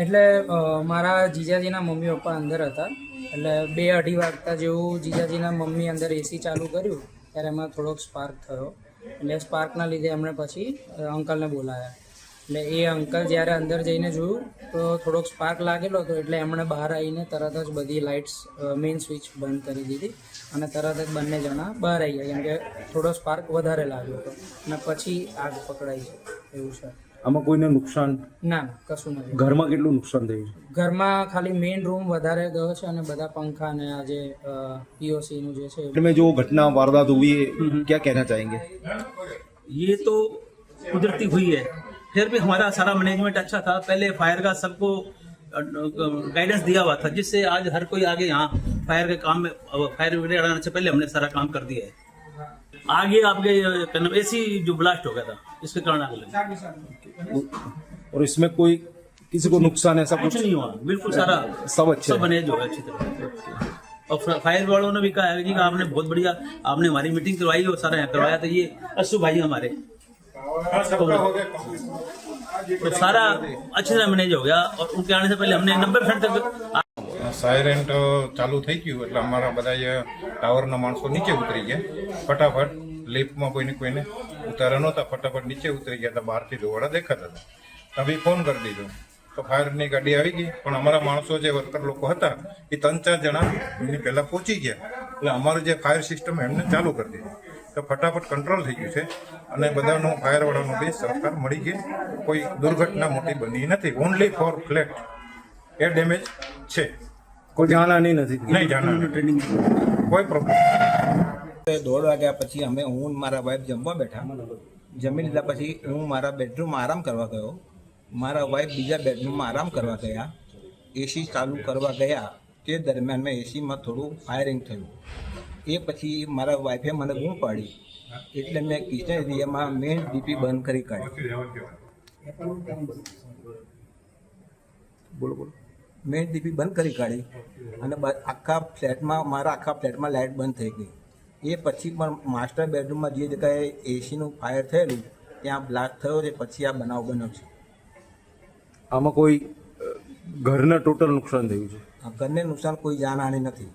એટલે મારા જીજાજીના mummy papa અંદર હતા. એટલે 2-2:30 વાગતા જેવું જીજાજીના મમ્મી અંદર એસી ચાલુ કર્યું ત્યારે એમાં થોડોક સ્પાર્ક થયો. એટલે સ્પાર્કના લીધે એમણે પછી અંકલને બોલાવ્યા. એટલે એ અંકલ જ્યારે અંદર જઈને જોયું તો થોડોક સ્પાર્ક લાગેલો હતો. એટલે એમણે બહાર આવીને તરત જ બધી લાઇટ્સ મેઇન સ્વિચ બંધ કરી દીધી અને તરત જ બંને જણા બહાર આવી ગયા, કેમ કે થોડો સ્પાર્ક વધારે લાગ્યો હતો અને પછી આગ પકડાઈ છે એવું છે. આમાં કોઈને નુકસાન? ના, કશું નથી. ઘરમાં કેટલું નુકસાન થયું છે? ઘરમાં ખાલી મેઇન રૂમ વધારે ગયો છે અને બધા પંખા અને આ જે પીઓસી નું જે છે. में जो घटना वारदात हुई है क्या कहना चाहेंगे? ये तो कुदरती हुई है, फिर भी हमारा सारा मैनेजमेंट अच्छा था। पहले फायर का सबको गाइडेंस दिया हुआ था, जिससे आज हर कोई आगे यहाँ फायर के काम में, फायर ब्रिगेड आने से पहले हमने सारा काम कर दिया है। आगे आपके एसी जो ब्लास्ट हो गया था, इसके कारण आग लगी। और इसमें कोई किसी को नुकसान ऐसा कुछ नहीं हुआ, बिल्कुल सारा सब अच्छे सब मैनेज हो गया अच्छी तरह। और फायर वालों ने भी कहा है कि आपने बहुत बढ़िया, आपने हमारी मीटिंग करवाई और सारा यहाँ करवाया था। ये अशु भाई हमारे तो सारा अच्छी तरह मैनेज हो गया और उनके आने से पहले हमने 90% तक સાયરેન્ટ ચાલુ થઈ ગયું એટલે અમારા બધા ટાવરના માણસો નીચે ઉતરી ગયા ફટાફટ. લિફ્ટમાં કોઈને ઉતારા નહોતા, ફટાફટ નીચે ઉતરી ગયા હતા. બહારથી ધોવાડા દેખાતા હતા. તમે ફોન કરી દીધો તો ફાયરની ગાડી આવી ગઈ, પણ અમારા માણસો જે વર્કર લોકો હતા એ 3-4 જણા એની પહેલાં પહોંચી ગયા. એટલે અમારું જે ફાયર સિસ્ટમ એમને ચાલુ કરી દીધી તો ફટાફટ કંટ્રોલ થઈ ગયું છે અને બધાનો ફાયરવાળાનો બી સહકાર મળી ગયો. કોઈ દુર્ઘટના મોટી બની નથી. Only for flat A damage છે. કોઈ જાનહાની નથી? નહીં, જાણવાનું ટ્રેનિંગ કોઈ પ્રોબ્લેમ. 1:30 વાગ્યા પછી અમે હું મારા વાઈફ જમવા બેઠા. જમી લીધા પછી હું મારા બેડરૂમમાં આરામ કરવા ગયો. મારા વાઈફ બીજા બેડરૂમમાં આરામ કરવા ગયા. એસી ચાલુ કરવા ગયા તે દરમિયાન મેં એસીમાં થોડું ફાયરિંગ થયું. એ પછી મારા વાઈફે મને બૂમ પાડી એટલે મેં કિચન એરિયામાં મેઇન ડીપી બંધ કરી કાઢી. બોલો બોલો. મેઇન ડીપી બંધ કરી કાઢી અને આખા ફ્લેટમાં લાઇટ બંધ થઈ ગઈ. એ પછી પણ માસ્ટર બેડરૂમમાં જે જગ્યાએ એસીનું ફાયર થયેલું ત્યાં બ્લાસ્ટ થયો છે. પછી આ બનાવ બન્યો છે. આમાં કોઈ ઘરને ટોટલ નુકસાન થયું છે? ઘરને નુકસાન, કોઈ જાનહાનિ નથી.